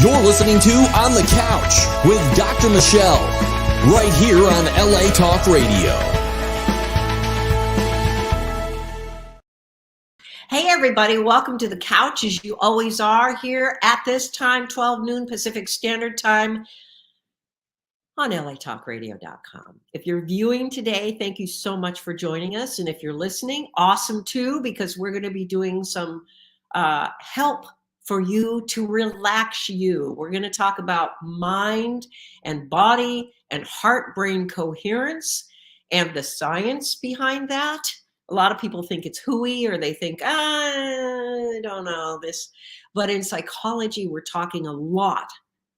You're listening to On the Couch with Dr. Michelle, right here on LA Talk Radio. Hey everybody, welcome to the couch as you always are here at this time, 12 noon Pacific Standard Time on latalkradio.com. If you're viewing today, thank you so much for joining us. And if you're listening, awesome too, because we're going to be doing some help for you to relax you. We're going to talk about mind and body and heart-brain coherence and the science behind that. A lot of people think it's hooey, or they think, I don't know this. But in psychology, we're talking a lot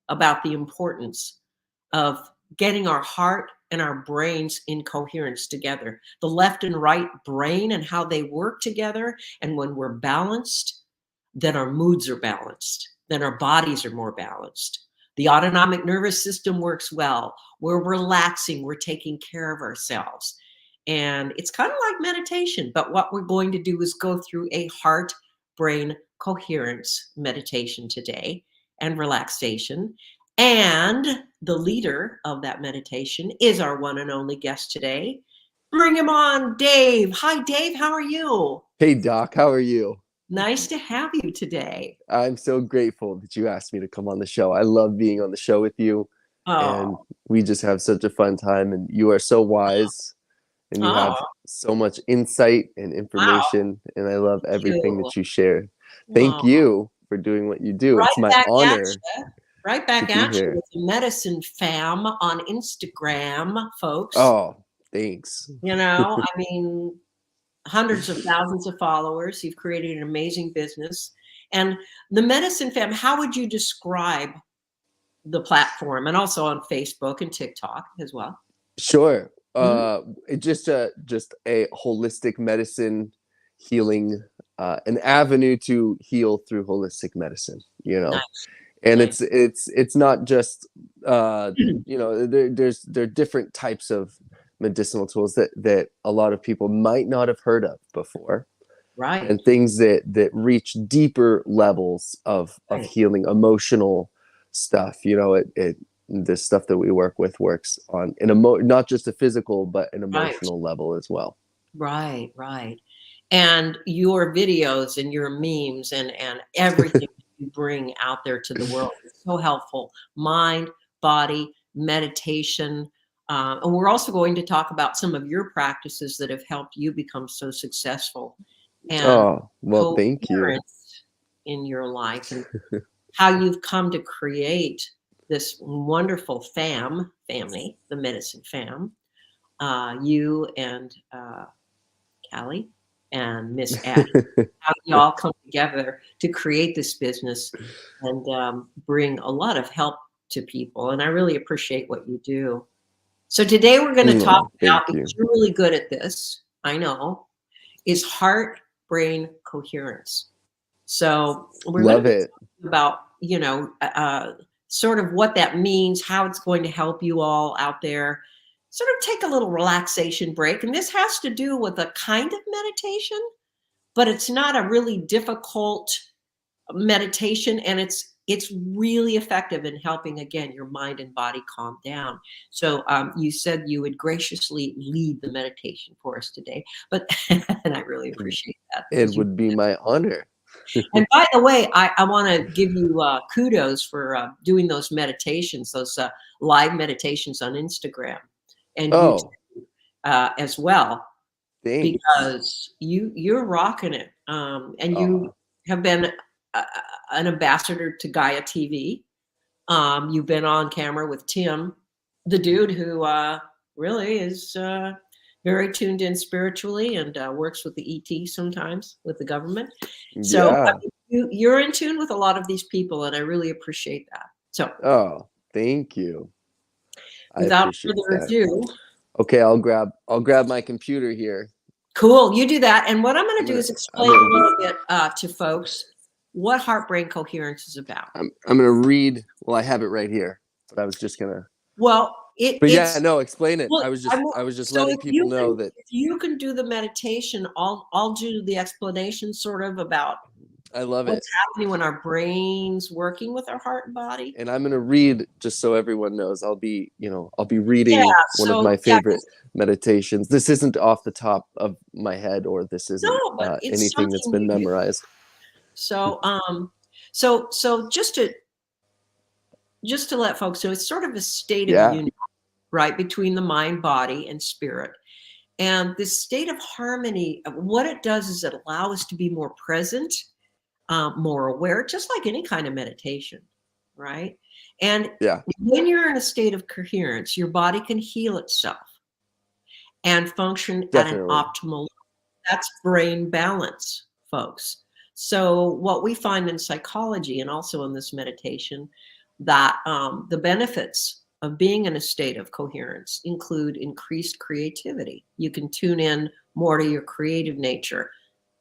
about the importance of getting our heart and our brains in coherence together. The left and right brain and how they work together. And when we're balanced, then our moods are balanced. Then our bodies are more balanced. The autonomic nervous system works well. We're relaxing. We're taking care of ourselves. And it's kind of like meditation, but what we're going to do is go through a heart-brain coherence meditation today and relaxation. And the leader of that meditation is our one and only guest today. Bring him on, Dave. Hi, Dave. How are you? Hey, Doc. How are you? Nice to have you today. I'm so grateful that you asked me to come on the show. I love being on the show with you. And we just have such a fun time. And you are so wise. And you have so much insight and information, and I love everything that you share. Thank you for doing what you do. It's my honor. Right back at you with the Medicine Fam on Instagram, folks. Oh, thanks. You know, I mean, hundreds of thousands of followers. You've created an amazing business. And the Medicine Fam, how would you describe the platform? And also on Facebook and TikTok as well. Sure. Just a holistic medicine healing, an avenue to heal through holistic medicine, you know. Nice. And it's not just you know, there are different types of medicinal tools that a lot of people might not have heard of before, right? And things that reach deeper levels of healing, emotional stuff, you know. The stuff that we work with works on not just a physical, but an emotional level as well. Right. And your videos and your memes and everything you bring out there to the world is so helpful. Mind, body, meditation. And we're also going to talk about some of your practices that have helped you become so successful. And thank you. In your life and how you've come to create this wonderful family, the Medicine Fam, you and Callie and Miss Addie, how you all come together to create this business and bring a lot of help to people. And I really appreciate what you do. So today we're going to talk about, because you're really good at this, I know, is heart-brain coherence. So we're going to talk about, you know, sort of what that means, how it's going to help you all out there. Sort of take a little relaxation break. And this has to do with a kind of meditation, but it's not a really difficult meditation. And it's really effective in helping, again, your mind and body calm down. So you said you would graciously lead the meditation for us today, but and I really appreciate that. It would be my honor. And by the way, I want to give you kudos for doing those meditations, those live meditations on Instagram and YouTube as well. Thanks. Because you're rocking it. And you have been an ambassador to Gaia TV. You've been on camera with Tim, the dude who really is very tuned in spiritually and works with the ET sometimes with the government. So I mean, you're in tune with a lot of these people, and I really appreciate that. So, thank you. Without further ado, okay, I'll grab my computer here. Cool, you do that. And what I'm going to do is explain a little bit to folks what heart-brain coherence is about. I'm going to read. Well, I have it right here, but I was just going to. Well. Explain it. Well, I was just letting people know that if you can do the meditation, I'll do the explanation sort of about I love it. what's happening when our brain's working with our heart and body. And I'm going to read, just so everyone knows, I'll be reading Yeah, one of so, my yeah, favorite meditations. This isn't off the top of my head, or this isn't no, but it's anything that's something been you do. memorized. So, so just to let folks know, it's sort of a state of Yeah. union, right, between the mind, body, and spirit. And this state of harmony, what it does is it allows us to be more present, more aware, just like any kind of meditation, right? And Yeah. when you're in a state of coherence, your body can heal itself and function at an Definitely. optimal level. That's brain balance, folks. So what we find in psychology and also in this meditation, that the benefits of being in a state of coherence include increased creativity. You can tune in more to your creative nature,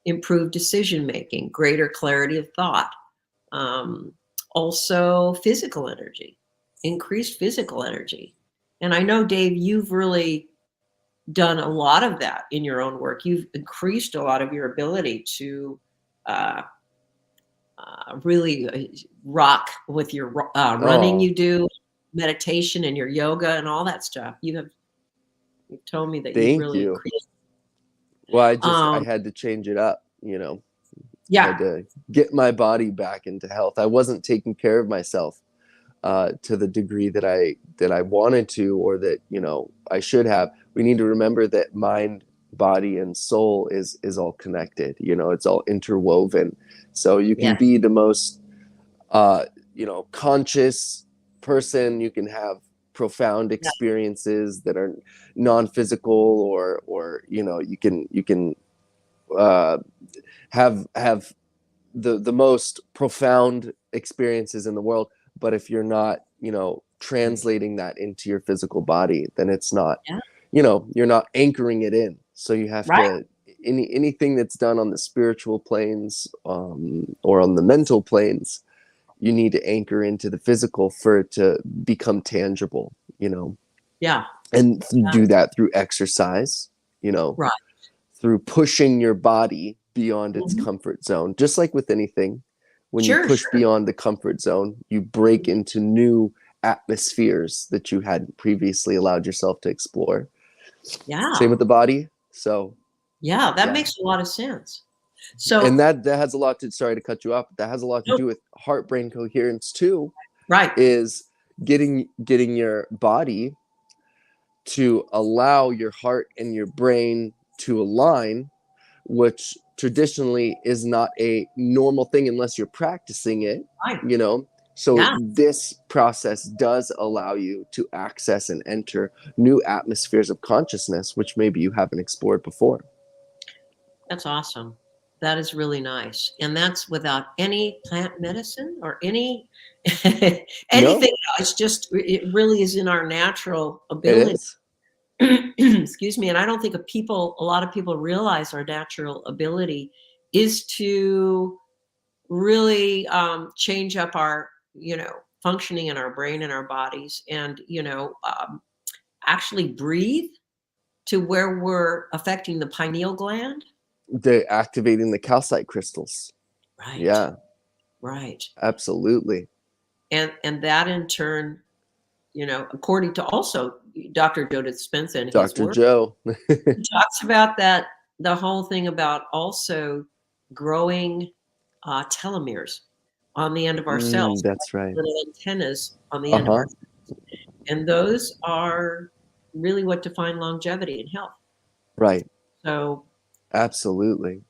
improved decision making, greater clarity of thought, also physical energy, increased physical energy. And I know, Dave, you've really done a lot of that in your own work. You've increased a lot of your ability to really rock with your running you do, meditation and your yoga and all that stuff. You've told me that you've Thank really you. increased. Well, I had to change it up, I Yeah, had to get my body back into health. I wasn't taking care of myself to the degree that I wanted to, or that I should have. We need to remember that mind, body, and soul is all connected. It's all interwoven. So you can yeah, be the most conscious person. You can have profound experiences that are non-physical, or you can have the most profound experiences in the world. But if you're not, translating that into your physical body, then it's not, yeah. You're not anchoring it in. So you have Right. to, anything that's done on the spiritual planes, or on the mental planes, you need to anchor into the physical for it to become tangible, Yeah, and do that through exercise, right. through pushing your body beyond its Mhm. comfort zone. Just like with anything, when you Sure, push sure. beyond the comfort zone, you break into new atmospheres that you hadn't previously allowed yourself to explore. Yeah, Same with the body. So, yeah, that yeah. makes a lot of sense. So, And that has a lot to, sorry to cut you off, but that has a lot to no, do with heart brain coherence too, right. is getting your body to allow your heart and your brain to align, which traditionally is not a normal thing unless you're practicing it, Right. So Yeah. this process does allow you to access and enter new atmospheres of consciousness, which maybe you haven't explored before. That's awesome. That is really nice. And that's without any plant medicine or any anything. No, It's just, it really is in our natural it ability. is. Excuse me. And I don't think a lot of people realize our natural ability is to really change up our, functioning in our brain and our bodies, and, actually breathe to where we're affecting the pineal gland. They're activating the calcite crystals. Right. Yeah, Right. absolutely. And that in turn, according to also Dr. Joe Dispenza in his Dr. work, Joe. he talks about that, the whole thing about also growing telomeres on the end of our cells, That's right. little antennas on the end of our Uh-huh. cells. And those are really what define longevity and health. Right. So Absolutely.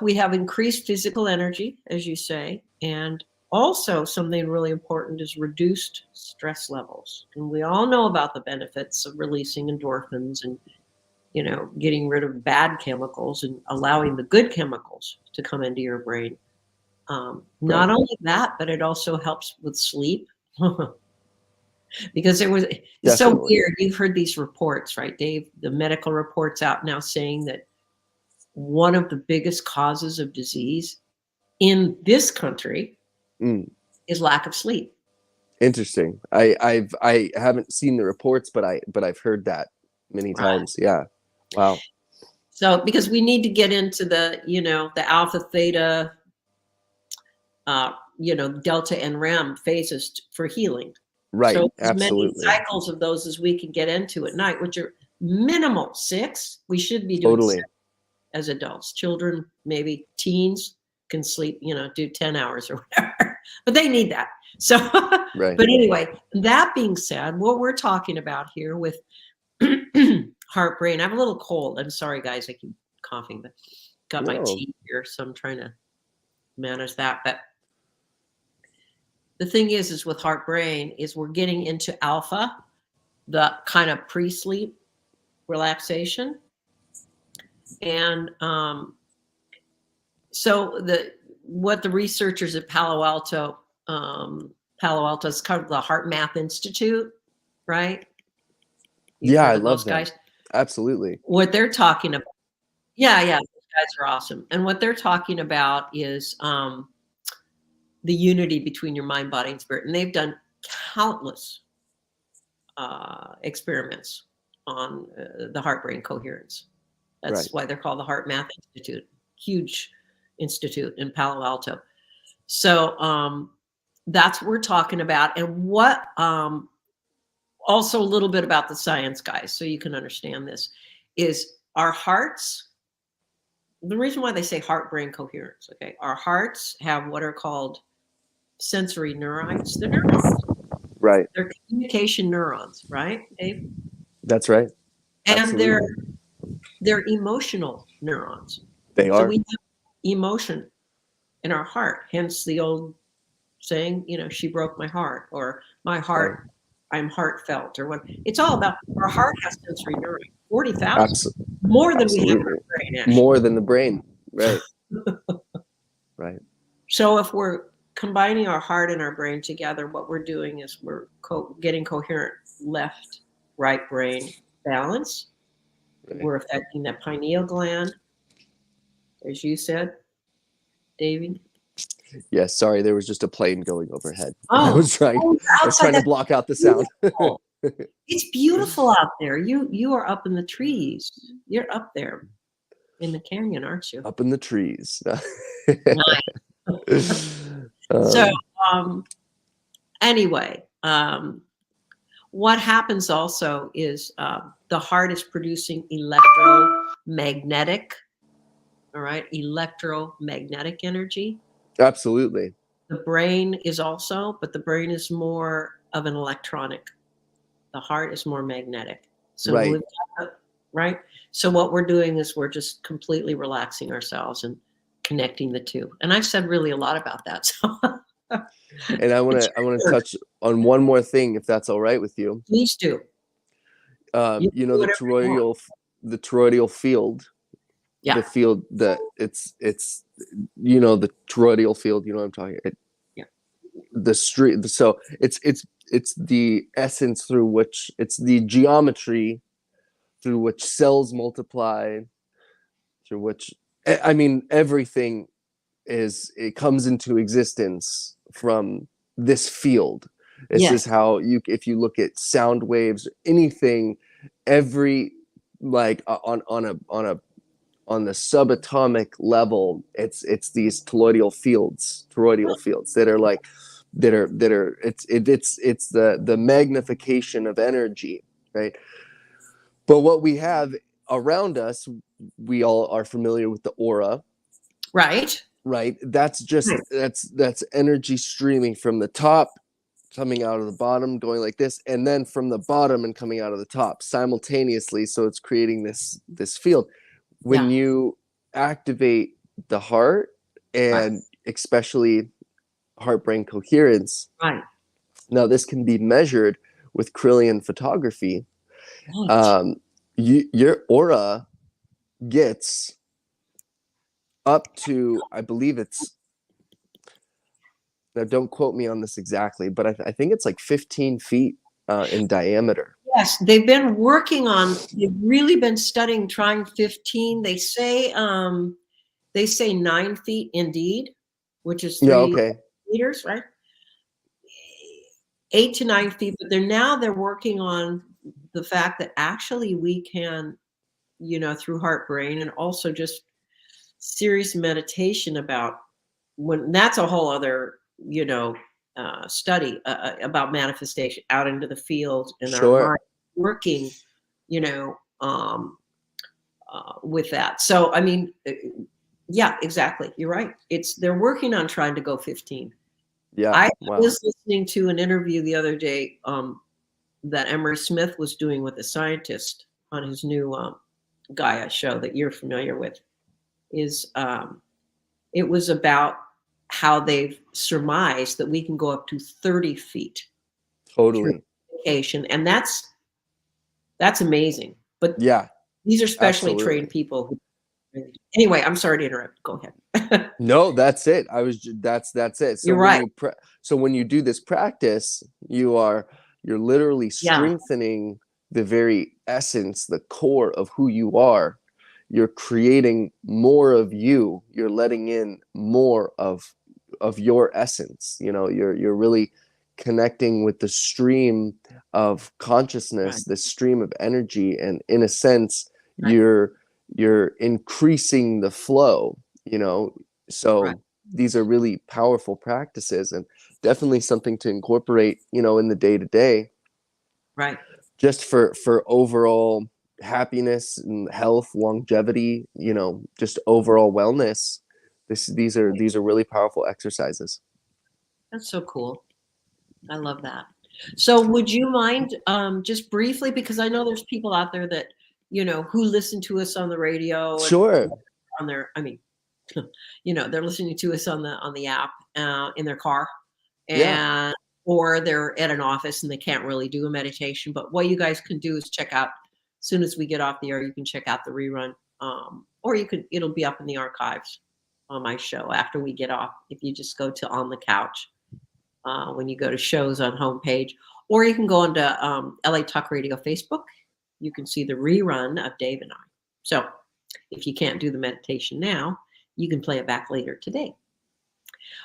we have increased physical energy, as you say, and also something really important is reduced stress levels. And we all know about the benefits of releasing endorphins and, getting rid of bad chemicals and allowing the good chemicals to come into your brain. Not only that, but it also helps with sleep. Because it's so Definitely. weird. You've heard these reports, right, Dave? The medical reports out now saying that one of the biggest causes of disease in this country is lack of sleep. Interesting. I haven't seen the reports, but I've heard that many times. Yeah. Wow. So because we need to get into the, the alpha theta delta and REM phases for healing. Right. So as Absolutely. many cycles of those as we can get into at night, which are minimal 6. We should be doing Totally. 6 as adults. Children, maybe teens can sleep, do 10 hours or whatever, but they need that. So, Right. but anyway, that being said, what we're talking about here with heart brain, I have a little cold. I'm sorry, guys, I keep coughing, but got my tea here, so I'm trying to manage that. But the thing is with heart brain is we're getting into alpha, the kind of pre-sleep relaxation. And so what the researchers at Palo Alto is kind of the Heart Math Institute, right? Yeah, I love those guys. Absolutely. What they're talking about. Yeah, those guys are awesome. And what they're talking about is the unity between your mind, body, and spirit. And they've done countless experiments on the heart-brain coherence. That's why they're called the Heart Math Institute. Huge institute in Palo Alto. So that's what we're talking about. And what also a little bit about the science, guys, so you can understand this, is our hearts. The reason why they say heart-brain coherence, okay? Our hearts have what are called sensory neurons. They're neurons. Right. They're communication neurons, right, Dave? That's right. And Absolutely. they're emotional neurons. They are. So we have emotion in our heart. Hence the old saying, she broke my heart, or my heart, I'm heartfelt, or what. It's all about our heart has sensory neurons. 40,000. More than we have in our brain, actually. More than the brain. Right. Right. So if we're combining our heart and our brain together, what we're doing is we're getting coherent left, right brain balance. Right. We're affecting that pineal gland, as you said, Davey. Yes, sorry, there was just a plane going overhead. I was trying to block out the sound. It's beautiful out there. You are up in the trees. You're up there in the canyon, aren't you? Up in the trees. Nice. So anyway, what happens also is the heart is producing electromagnetic energy. Absolutely. The brain is also, but the brain is more of an electronic. The heart is more magnetic. So right. So what we're doing is we're just completely relaxing ourselves and connecting the two. And I've said really a lot about that. So and I want to touch on one more thing, if that's all right with you. Please do. The toroidal field. Yeah. The field that it's the toroidal field. You know what I'm talking about. The street. So it's the essence through which, it's the geometry through which cells multiply, through which, I mean, everything it comes into existence from this field. This is how if you look at sound waves, anything, every, like on the subatomic level, it's these toroidal fields that are like, it's the magnification of energy, right? But what we have around us, we all are familiar with the aura, right? That's just that's energy streaming from the top, coming out of the bottom, going like this, and then from the bottom and coming out of the top simultaneously. So it's creating this field. When you activate the heart, and especially heart-brain coherence, now this can be measured with Kirlian photography. Your aura gets up to, I believe it's, now don't quote me on this exactly, but I think it's like 15 feet in diameter. Yes, they've really been studying, trying 15. They say 9 feet indeed, which is 3 meters, right? 8 to 9 feet, but they're working on the fact that actually we can, through heart brain and also just serious meditation about when that's a whole other, study about manifestation out into the field and our Sure. mind working, you know, with that. So, I mean, yeah, exactly. You're right. They're working on trying to go 15. Yeah. I Wow. was listening to an interview the other day that Emery Smith was doing with a scientist on his new Gaia show that you're familiar with. It was about how they've surmised that we can go up to 30 feet through Totally. communication, and that's amazing. But Yeah. these are specially Absolutely. trained people. Anyway, I'm sorry to interrupt. Go ahead. No, that's it. That's it. So You're when right. you do this practice, you're literally Yeah. strengthening the very essence, the core of who you are. You're creating more of you. You're letting in more of your essence. You're really connecting with the stream of Right. consciousness, the stream of energy, and in a sense, Right. you're increasing the flow, Right. so these are really powerful practices, and definitely something to incorporate, in the day to day, Right. just for overall happiness and health, longevity, just overall wellness. These are really powerful exercises. That's so cool. I love that. So would you mind just briefly, because I know there's people out there that, who listen to us on the radio and Sure. on their, I mean, they're listening to us on the app in their car, Yeah. and or they're at an office and they can't really do a meditation. But what you guys can do is check out, as soon as we get off the air, you can check out the rerun, or it'll be up in the archives on my show after we get off. If you just go to On the Couch, when you go to shows on homepage, or you can go onto LA Talk Radio Facebook. You can see the rerun of Dave and I. So if you can't do the meditation now, you can play it back later today.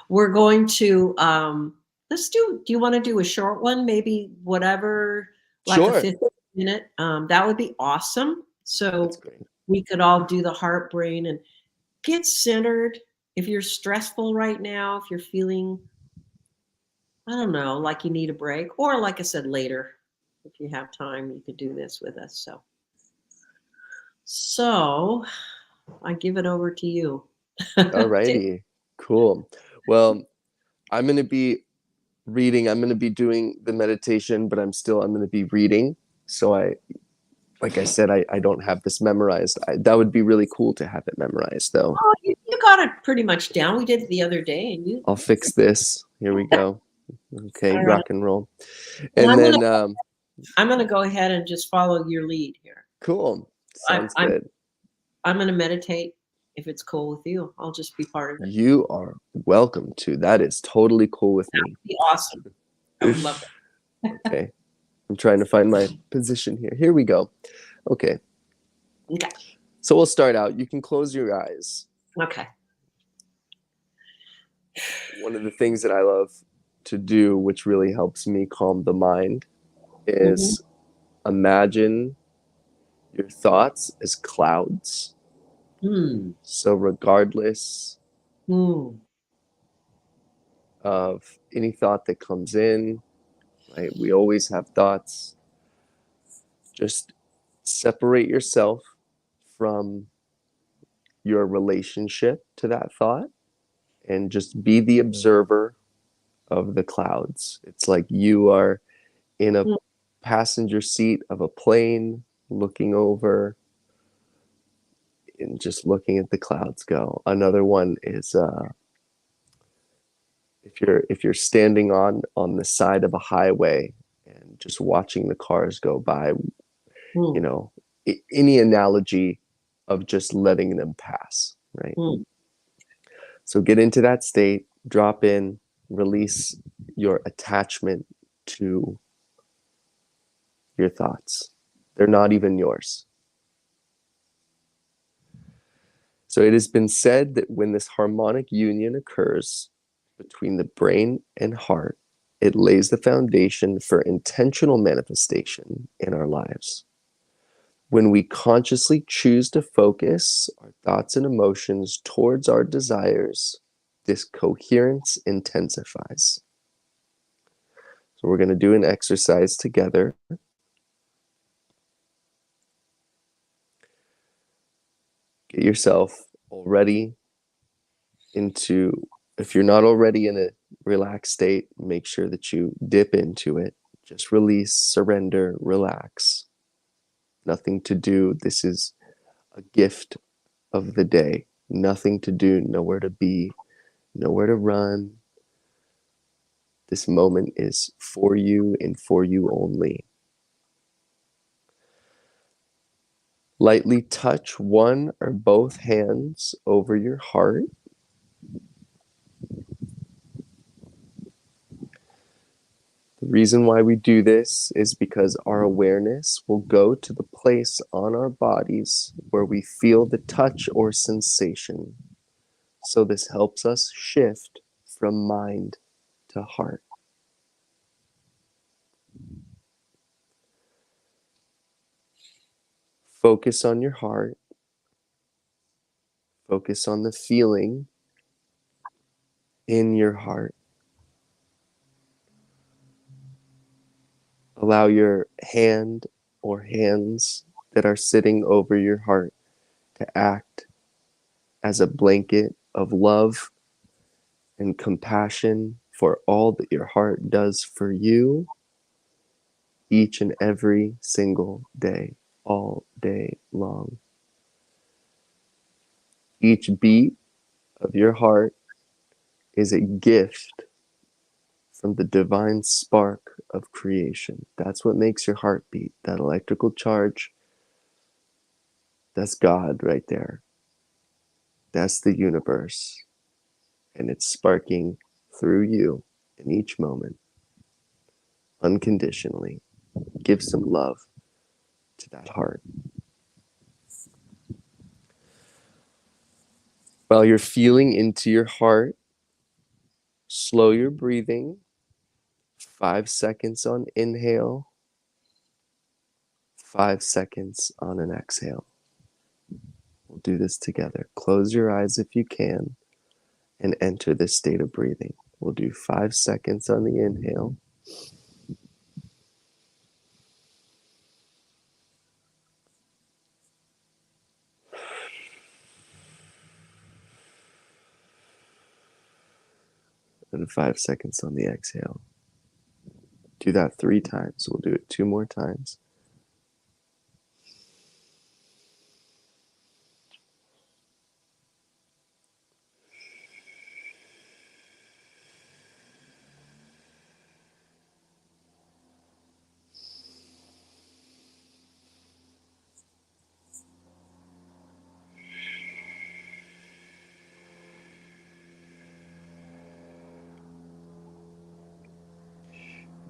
We're going to do you want to do a short one? Maybe whatever, like a Sure. 15-minute. That would be awesome. So That's great. we could all do the heart brain and get centered. If you're stressful right now, if you're feeling, I don't know, like you need a break, or like I said, later, if you have time, you could do this with us. So I give it over to you. All righty. Cool. Well, I'm going to be doing the meditation, but I'm going to be reading. So like I said, I don't have this memorized. That would be really cool to have it memorized, though. Oh, you got it pretty much down. We did it the other day, and you. I'll fix this. Here we go. Okay, All right. rock and roll. And And I'm gonna go ahead and just follow your lead here. cool. Sounds good. I'm gonna meditate. If it's cool with you, I'll just be part of it. You are welcome to. That is totally cool with That me. would be awesome. I would love it. Okay. I'm trying to find my position here. Here we go. Okay. Okay. So we'll start out. You can close your eyes. Okay. One of the things that I love to do, which really helps me calm the mind, is imagine your thoughts as clouds. So regardless of any thought that comes in, right? We always have thoughts. Just separate yourself from your relationship to that thought and just be the observer of the clouds. It's like you are in a passenger seat of a plane looking over and just looking at the clouds go. Another one is if you're standing on the side of a highway and just watching the cars go by, any analogy of just letting them pass, right? So get into that state, drop in, release your attachment to your thoughts. They're not even yours. So it has been said that when this harmonic union occurs between the brain and heart, it lays the foundation for intentional manifestation in our lives. When we consciously choose to focus our thoughts and emotions towards our desires, this coherence intensifies. So we're going to do an exercise together. Get yourself already into, if you're not already in a relaxed state, make sure that you dip into it. Just release, surrender, relax. Nothing to do. This is a gift of the day. Nothing to do, nowhere to be, nowhere to run. This moment is for you and for you only. Lightly touch one or both hands over your heart. The reason why we do this is because our awareness will go to the place on our bodies where we feel the touch or sensation. So this helps us shift from mind to heart. Focus on your heart. Focus on the feeling in your heart. Allow your hand or hands that are sitting over your heart to act as a blanket of love and compassion for all that your heart does for you each and every single day, all day long. Each beat of your heart is a gift from the divine spark of creation. That's what makes your heart beat. That electrical charge, that's God right there. That's the universe. And it's sparking through you in each moment, unconditionally. Give some love to that heart. While you're feeling into your heart, slow your breathing. 5 seconds on inhale, 5 seconds on an exhale. We'll do this together. Close your eyes if you can and enter this state of breathing. We'll do 5 seconds on the inhale. And 5 seconds on the exhale. Do that 3 times. We'll do it 2 more times.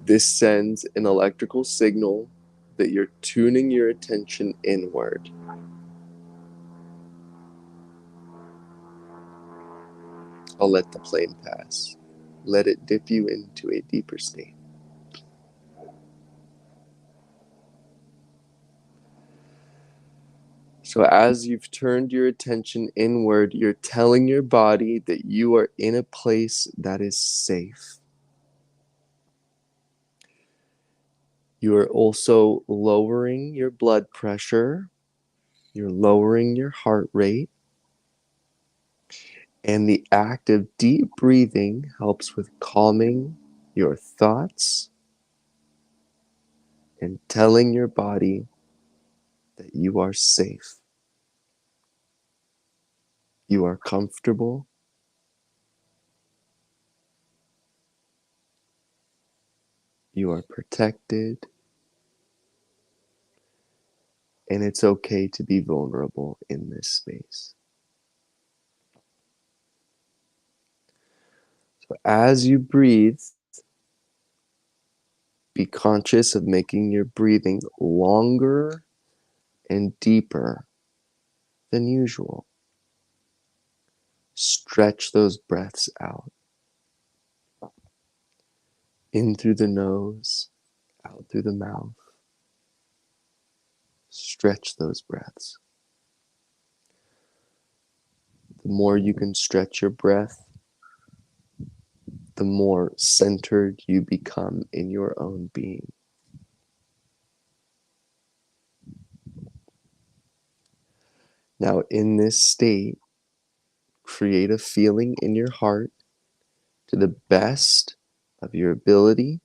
This sends an electrical signal that you're tuning your attention inward. I'll let the plane pass. Let it dip you into a deeper state. So as you've turned your attention inward, you're telling your body that you are in a place that is safe. You are also lowering your blood pressure. You're lowering your heart rate. And the act of deep breathing helps with calming your thoughts and telling your body that you are safe. You are comfortable. You are protected. And it's okay to be vulnerable in this space. So as you breathe, be conscious of making your breathing longer and deeper than usual. Stretch those breaths out. In through the nose, out through the mouth. Stretch those breaths. The more you can stretch your breath, the more centered you become in your own being. Now, in this state, create a feeling in your heart to the best of your ability.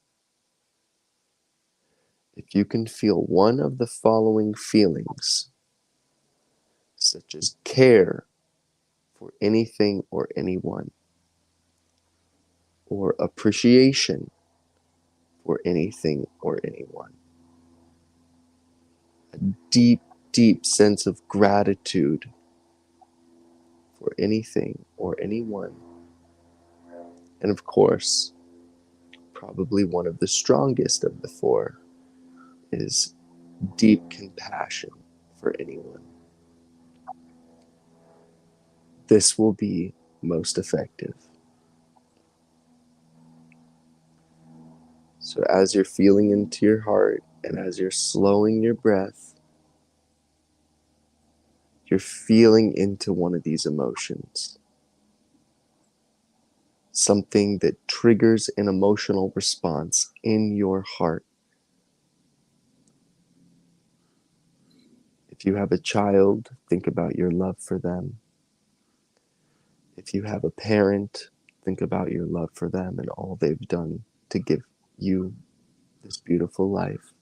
If you can feel one of the following feelings, such as care for anything or anyone, or appreciation for anything or anyone, a deep, deep sense of gratitude for anything or anyone, and of course, probably one of the strongest of the four is deep compassion for anyone. This will be most effective. So as you're feeling into your heart and as you're slowing your breath, you're feeling into one of these emotions. Something that triggers an emotional response in your heart. If you have a child, think about your love for them. If you have a parent, think about your love for them and all they've done to give you this beautiful life.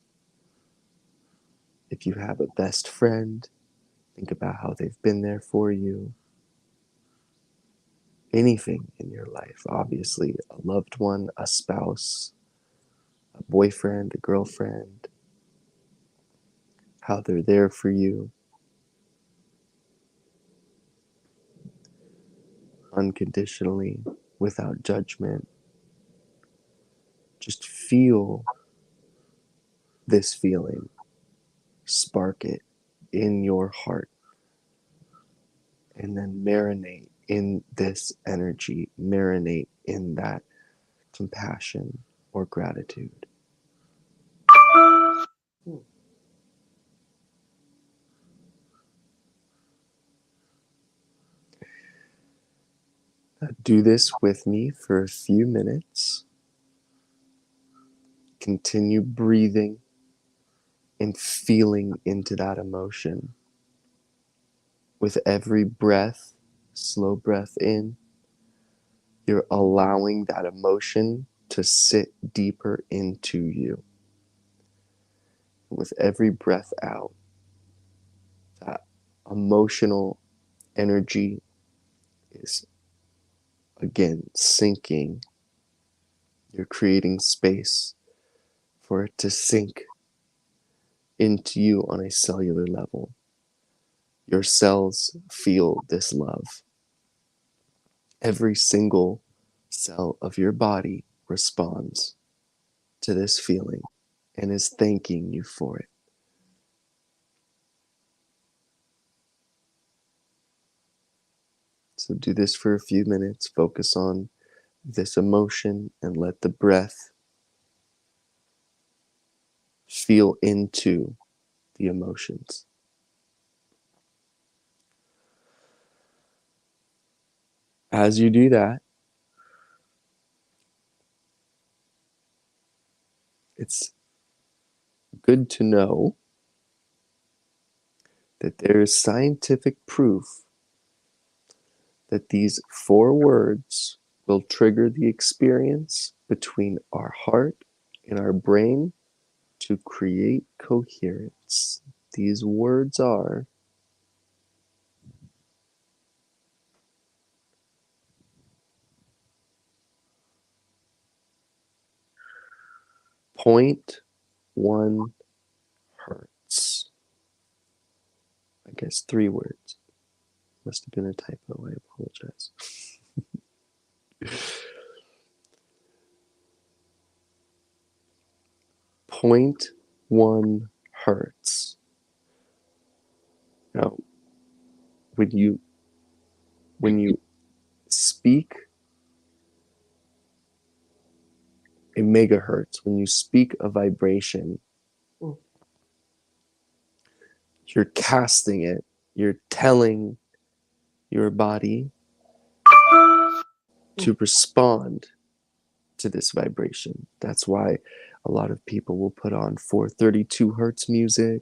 If you have a best friend, think about how they've been there for you. Anything in your life, obviously, a loved one, a spouse, a boyfriend, a girlfriend, how they're there for you. Unconditionally, without judgment. Just feel this feeling, spark it in your heart, and then marinate in this energy, marinate in that compassion or gratitude. Do this with me for a few minutes. Continue breathing and feeling into that emotion. With every breath, slow breath in, you're allowing that emotion to sit deeper into you. With every breath out, that emotional energy is again sinking. You're creating space for it to sink into you on a cellular level. Your cells feel this love. Every single cell of your body responds to this feeling and is thanking you for it. So do this for a few minutes. Focus on this emotion and let the breath feel into the emotions. As you do that, it's good to know that there is scientific proof that these 4 words will trigger the experience between our heart and our brain to create coherence. These words are .1 hertz. I guess 3 words. Must have been a typo. I apologize. 0.1 hertz. Now, when you speak a megahertz, when you speak a vibration, you're casting it, you're telling your body to respond to this vibration. That's why a lot of people will put on 432 hertz music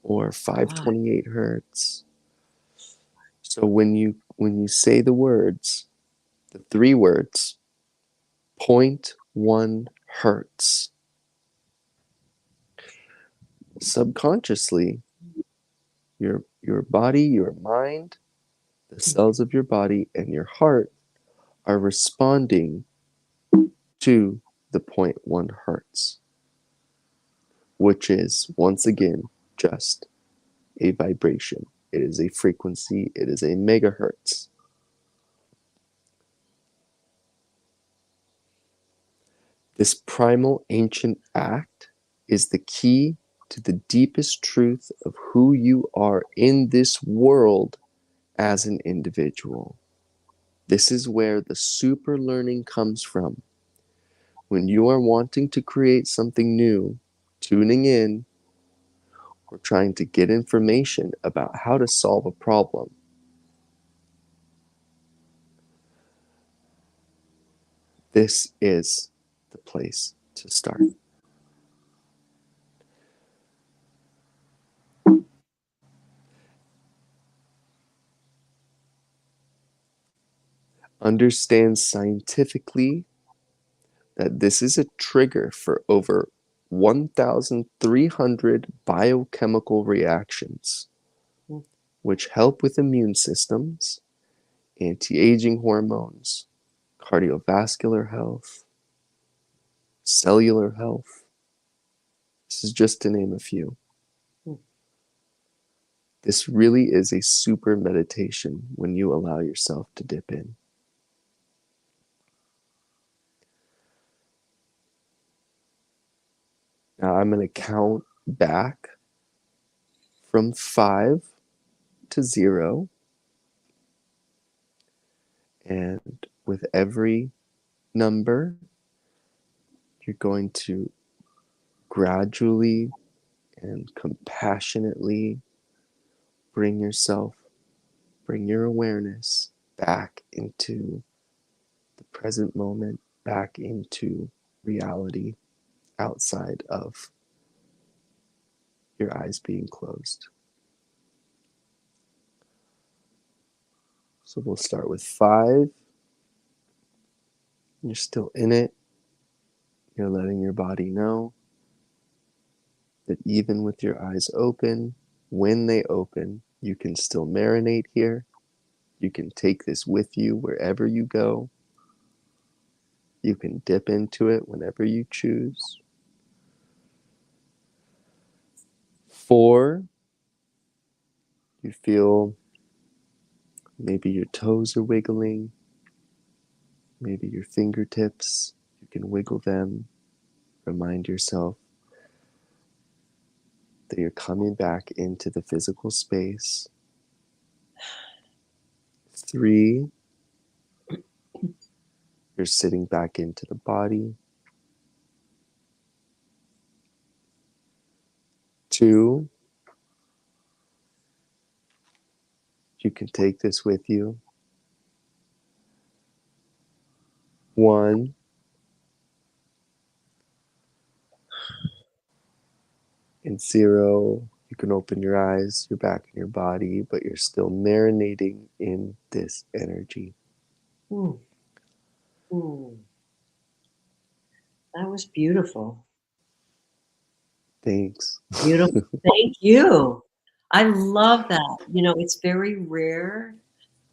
or 528 hertz. So when you say the words, the 3 words, 0.1 hertz, subconsciously, your body, your mind, the cells of your body, and your heart are responding to the 0.1 hertz, which is, once again, just a vibration. It is a frequency. It is a megahertz. This primal ancient act is the key to the deepest truth of who you are in this world as an individual. This is where the super learning comes from. When you are wanting to create something new, tuning in, or trying to get information about how to solve a problem, this is the place to start. Understand scientifically that this is a trigger for over 1,300 biochemical reactions, which help with immune systems, anti-aging hormones, cardiovascular health, cellular health. This is just to name a few. This really is a super meditation when you allow yourself to dip in. Now I'm going to count back from 5 to 0. And with every number, you're going to gradually and compassionately bring your awareness back into the present moment, back into reality, outside of your eyes being closed. So we'll start with 5. You're still in it. You're letting your body know that even with your eyes open, when they open, you can still marinate here. You can take this with you wherever you go. You can dip into it whenever you choose. 4, you feel maybe your toes are wiggling, maybe your fingertips, you can wiggle them. Remind yourself that you're coming back into the physical space. 3, you're sitting back into the body. 2, you can take this with you. 1, and 0, you can open your eyes, you're back in your body, but you're still marinating in this energy. Ooh. That was beautiful. Thanks. Beautiful. Thank you. I love that. You know, it's very rare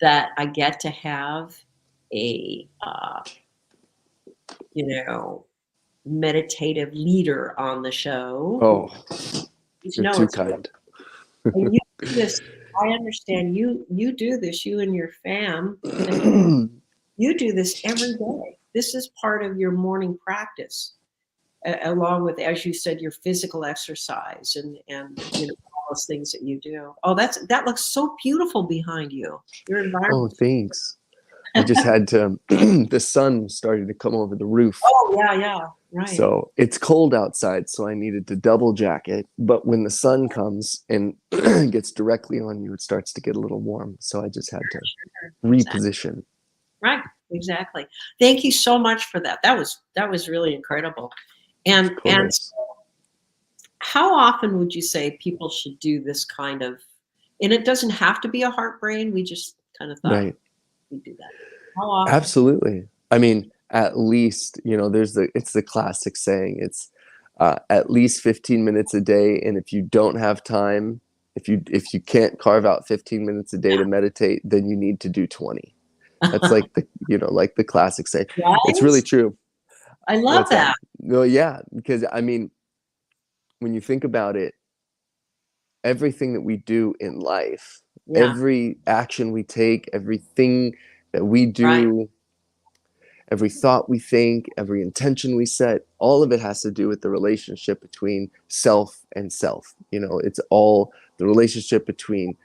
that I get to have a, meditative leader on the show. Oh, you're too kind. And you do this. I understand you do this, you and your fam. You do this every day. This is part of your morning practice, along with, as you said, your physical exercise and all those things that you do. Oh, that looks so beautiful behind you. Your environment. Oh, thanks. I just had to, the sun started to come over the roof. Oh, yeah, right. So it's cold outside, so I needed to double jacket. But when the sun comes and gets directly on you, it starts to get a little warm. So I just had to reposition. Right. Exactly. Thank you so much for that. That was really incredible. And how often would you say people should do this kind of, and it doesn't have to be a heart brain, we just kind of thought Right. we'd do that. How often? Absolutely. I mean, at least, it's the classic saying, it's at least 15 minutes a day. And if you don't have time, if you can't carve out 15 minutes a day to meditate, then you need to do 20. That's like like the classic saying. Right? It's really true. I love that. No, yeah, because I mean, when you think about it, everything that we do in life, every action we take, everything that we do, every thought we think, every intention we set, all of it has to do with the relationship between self and self. It's all the relationship between,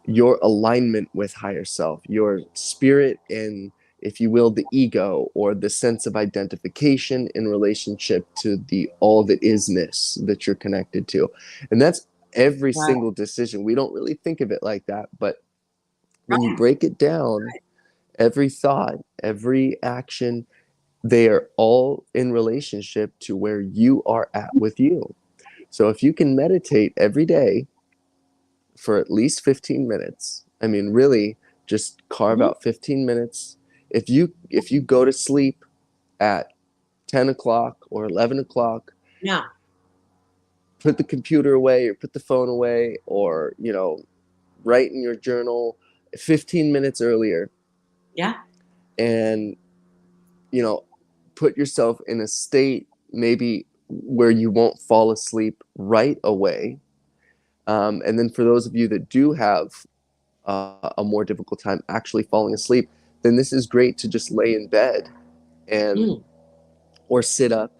your alignment with higher self, your spirit, and, if you will, the ego, or the sense of identification in relationship to the all that isness that you're connected to. And that's every single decision. We don't really think of it like that, but when you break it down, every thought, every action, they are all in relationship to where you are at with you. So if you can meditate every day for at least 15 minutes, I mean, really just carve out 15 minutes. If you go to sleep at 10 o'clock or 11 o'clock, put the computer away or put the phone away, or, write in your journal 15 minutes earlier. Yeah. And, put yourself in a state maybe where you won't fall asleep right away. And then for those of you that do have a more difficult time actually falling asleep, then this is great to just lay in bed and or sit up,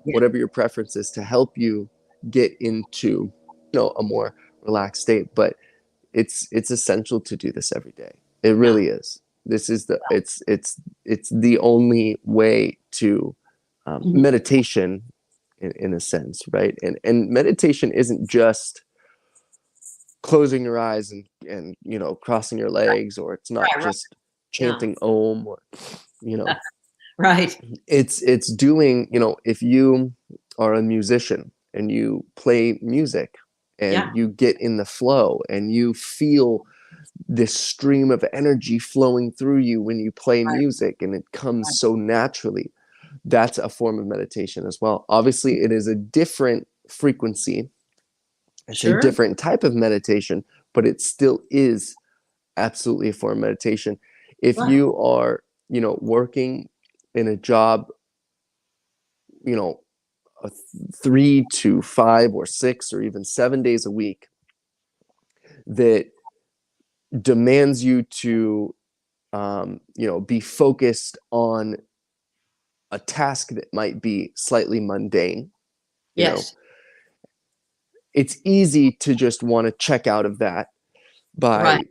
whatever your preference is, to help you get into a more relaxed state. But it's essential to do this every day. It really is. This is it's the only way to meditation in a sense, right? And meditation isn't just closing your eyes and crossing your legs, or it's not just chanting Om, or right. It's doing, if you are a musician and you play music and you get in the flow and you feel this stream of energy flowing through you when you play music, and it comes so naturally, that's a form of meditation as well. Obviously, it is a different frequency. It's a different type of meditation, but it still is absolutely a form of meditation. If you are, working in a job, 3 to 5 or 6 or even 7 days a week, that demands you to, be focused on a task that might be slightly mundane. It's easy to just want to check out of that by,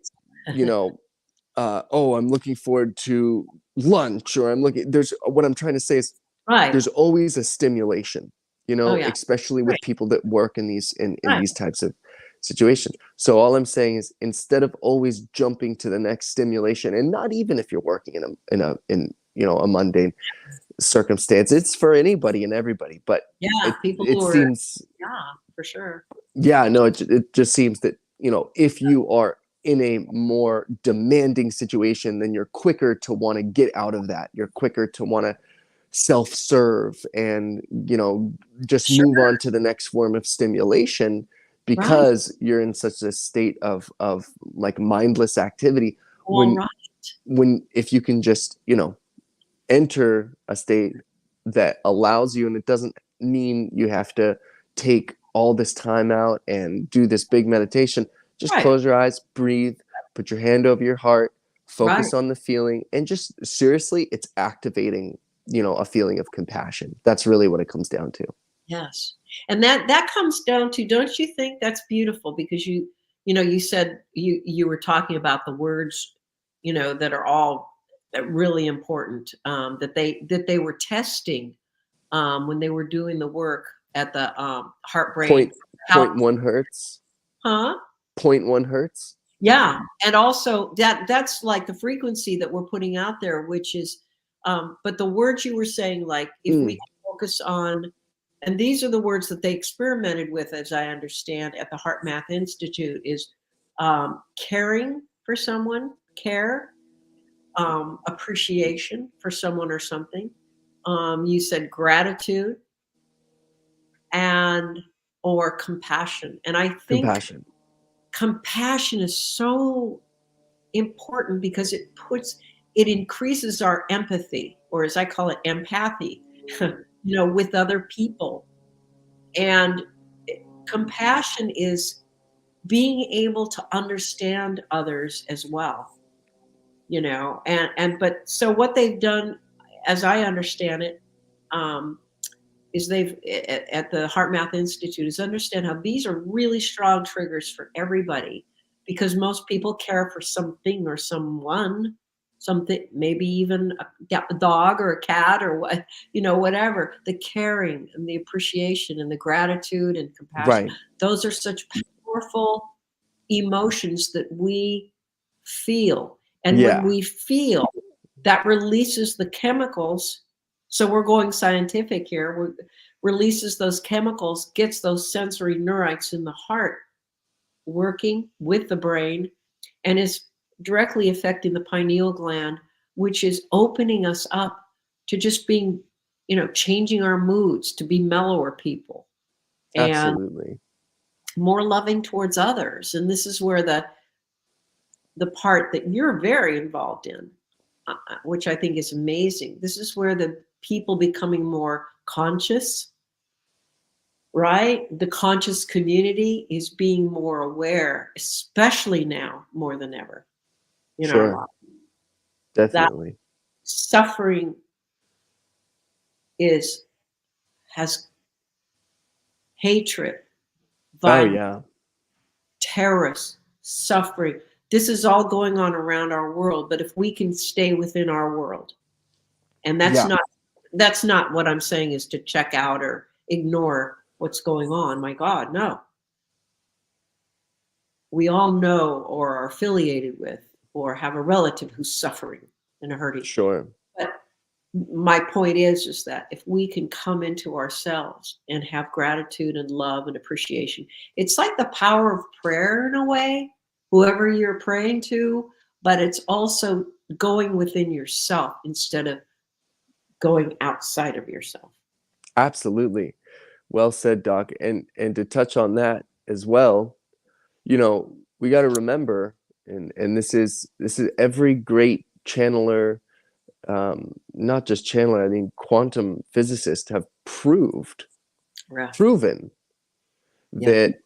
oh, I'm looking forward to lunch, or what I'm trying to say is, there's always a stimulation, especially with people that work in these these types of situations. So all I'm saying is, instead of always jumping to the next stimulation, and not even if you're working in a mundane circumstance, it's for anybody and everybody, but it seems, for sure. No, it just seems that, if you are in a more demanding situation, then you're quicker to want to get out of that. You're quicker to want to self-serve and, just move on to the next form of stimulation, because you're in such a state of like mindless activity. When if you can just, enter a state that allows you, and it doesn't mean you have to take all this time out and do this big meditation. Just close your eyes, breathe, put your hand over your heart, focus on the feeling, and just seriously, it's activating, a feeling of compassion. That's really what it comes down to. Yes. And that comes down to, don't you think that's beautiful? Because you said you were talking about the words, that are all really important, that they were testing when they were doing the work at the heart brain. 0.1 hertz. Huh? 0.1 hertz. Yeah, and also that's like the frequency that we're putting out there, which is, but the words you were saying, like if we can focus on, and these are the words that they experimented with, as I understand, at the Heart Math Institute, is caring for someone, care, appreciation for someone or something. You said gratitude and or compassion, and I think Compassion. compassion is so important because it increases our empathy, or as I call it, empathy, with other people. And compassion is being able to understand others as well, but so what they've done, as I understand it, is they've at the Heart Math Institute is understand how these are really strong triggers for everybody, because most people care for something or someone, something, maybe even a dog or a cat or what, whatever. The caring and the appreciation and the gratitude and compassion, Right. those are such powerful emotions that we feel. And when Yeah. we feel, that releases the chemicals. So we're going scientific here. Releases those chemicals, gets those sensory neurites in the heart working with the brain, and is directly affecting the pineal gland, which is opening us up to just being, changing our moods to be mellower people and Absolutely. more loving towards others. And this is where the part that you're very involved in, which I think is amazing. This is where the people becoming more conscious, right? The conscious community is being more aware, especially now more than ever. Sure. That Definitely. suffering has hatred, Oh violence, yeah. terrorists, suffering. This is all going on around our world, but if we can stay within our world, and that's Yeah. not what I'm saying is to check out or ignore what's going on. My God, no. We all know or are affiliated with or have a relative who's suffering and hurting. Sure. But my point is that if we can come into ourselves and have gratitude and love and appreciation, it's like the power of prayer in a way, whoever you're praying to, but it's also going within yourself instead of going outside of yourself. Absolutely. Well said, Doc. And to touch on that as well, we got to remember, and this is every great channeler, not just channeler, I mean quantum physicists have proven that,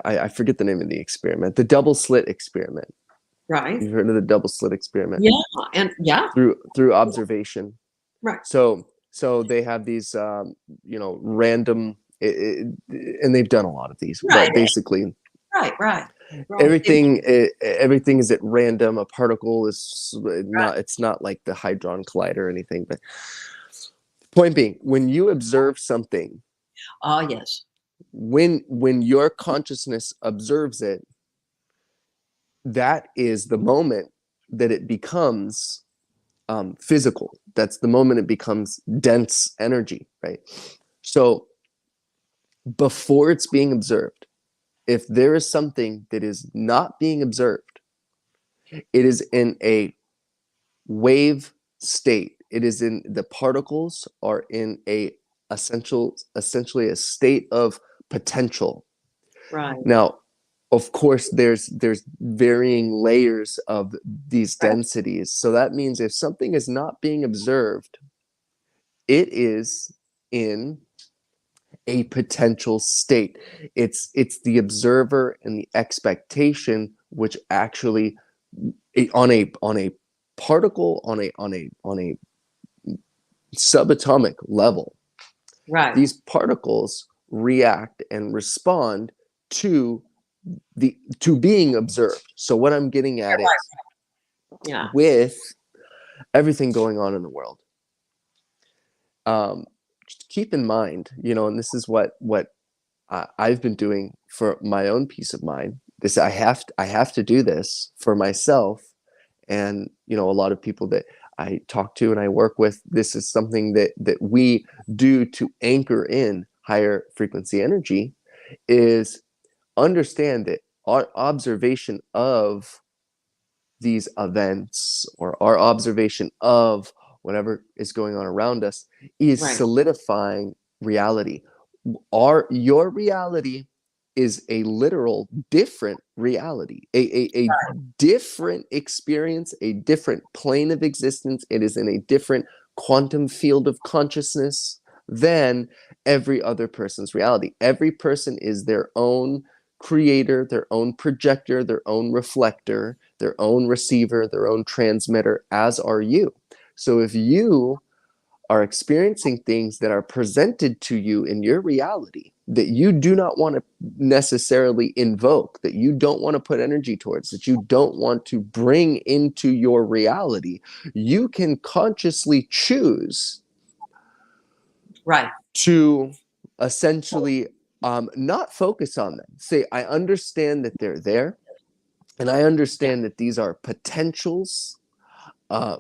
I forget the name of the experiment, the double slit experiment. Right. You've heard of the double slit experiment? Yeah. And yeah. Through observation. Right. So they have these, random, and they've done a lot of these, Right. but basically, Right. everything is at random. A particle is not. It's not like the Hadron Collider or anything. But point being, when you observe something, yes, when your consciousness observes it, that is the moment that it becomes physical. That's the moment it becomes dense energy, right? So before it's being observed, if there is something that is not being observed, it is in a wave state. It is in the particles are in essentially a state of potential. right. Now, of course, there's varying layers of these densities. So that means if something is not being observed, it is in a potential state. It's the observer and the expectation, which actually on a particle, on a subatomic level, Right. these particles react and respond to being observed. So what I'm getting at is, with everything going on in the world, just keep in mind, and this is what I've been doing for my own peace of mind, this, I have to do this for myself. And, a lot of people that I talk to and I work with, this is something that we do to anchor in higher frequency energy, is understand that our observation of these events, or our observation of whatever is going on around us, is solidifying reality. Your reality is a literal different reality, a different experience, a different plane of existence. It is in a different quantum field of consciousness than every other person's reality. Every person is their own creator, their own projector, their own reflector, their own receiver, their own transmitter, as are you. So if you are experiencing things that are presented to you in your reality that you do not want to necessarily invoke, that you don't want to put energy towards, that you don't want to bring into your reality, you can consciously choose to essentially not focus on them. Say, I understand that they're there, and I understand that these are potentials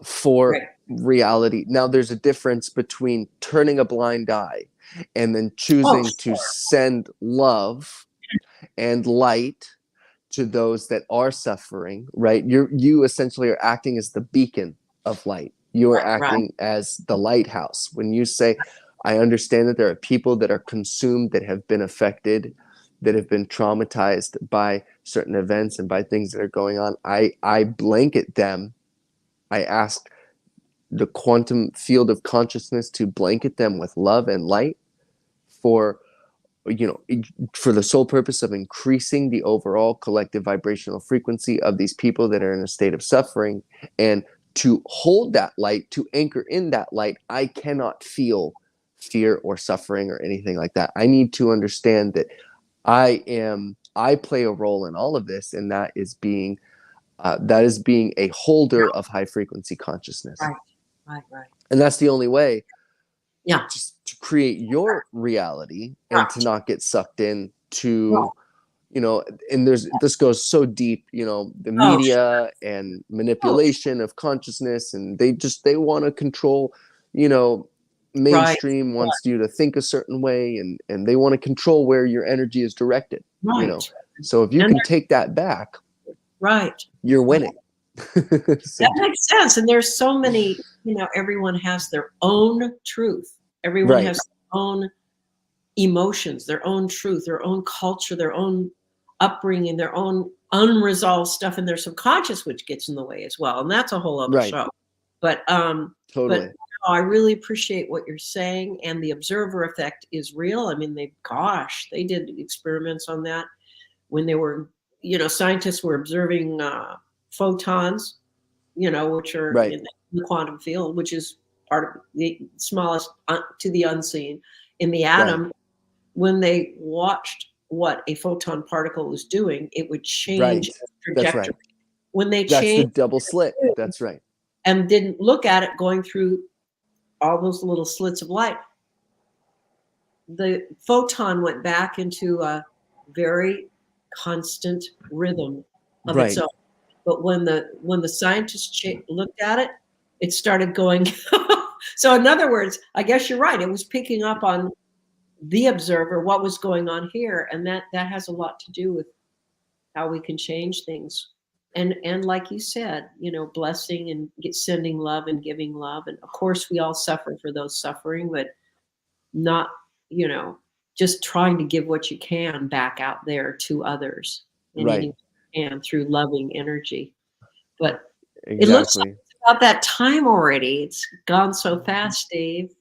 for reality. Now, there's a difference between turning a blind eye and then choosing to send love and light to those that are suffering, right? You essentially are acting as the beacon of light. You are acting as the lighthouse. When you say, I understand that there are people that are consumed, that have been affected, that have been traumatized by certain events and by things that are going on, I blanket them. I ask the quantum field of consciousness to blanket them with love and light for the sole purpose of increasing the overall collective vibrational frequency of these people that are in a state of suffering. And to hold that light, to anchor in that light, I cannot feel fear or suffering or anything like that. I need to understand that I play a role in all of this, and that is being a holder of high frequency consciousness. Right. And that's the only way. Just to create your reality and to not get sucked in to, and this goes so deep, the media and manipulation of consciousness, and they want to control, mainstream wants you to think a certain way, and they want to control where your energy is directed, So if you can take that back, you're winning. That makes sense. And there's so many, everyone has their own truth. Everyone has their own emotions, their own truth, their own culture, their own upbringing, their own unresolved stuff in their subconscious, which gets in the way as well. And that's a whole other show. But totally. I really appreciate what you're saying. And the observer effect is real. I mean, they did experiments on that when they were, scientists were observing photons, which are in the quantum field, which is part of the smallest to the unseen in the atom. When they watched what a photon particle was doing, it would change its trajectory. That's right. When they That's changed the double slit. That's right. And didn't look at it going through all those little slits of light, the photon went back into a very constant rhythm of its own. But when the scientists looked at it, it started going. So in other words, I guess you're right. It was picking up on the observer, what was going on here. And that has a lot to do with how we can change things. And like you said, blessing and sending love and giving love. And of course we all suffer for those suffering, but not, just trying to give what you can back out there to others. And through loving energy. But it looks like it's about that time already. It's gone so fast, Dave.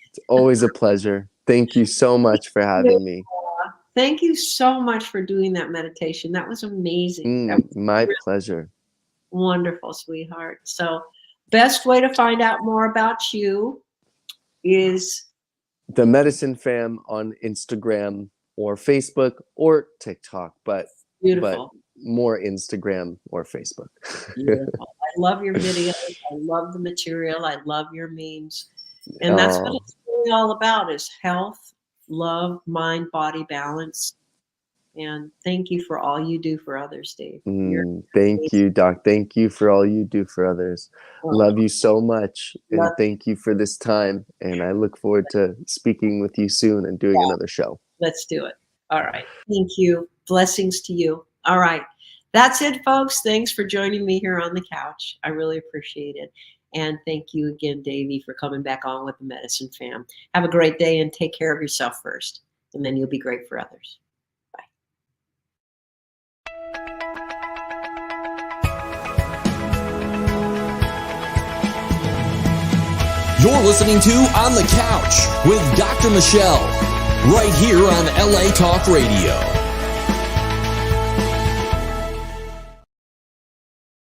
It's always a pleasure. Thank you so much for having me. Thank you so much for doing that meditation. That was amazing. That was my pleasure. Wonderful, sweetheart. So best way to find out more about you is The Medicine Fam on Instagram or Facebook or TikTok, but more Instagram or Facebook. Beautiful. I love your videos. I love the material. I love your memes. And that's what it's really all about, is health, love, mind, body balance. And thank you for all you do for others, Dave. Thank you, Doc. Thank you for all you do for others. Love you so much. And thank you for this time. And I look forward to speaking with you soon and doing another show. Let's do it. All right. Thank you. Blessings to you. All right. That's it, folks. Thanks for joining me here on the couch. I really appreciate it. And thank you again, Davey, for coming back on with the Medicine Fam. Have a great day and take care of yourself first. And then you'll be great for others. You're listening to On the Couch with Dr. Michelle, right here on LA Talk Radio.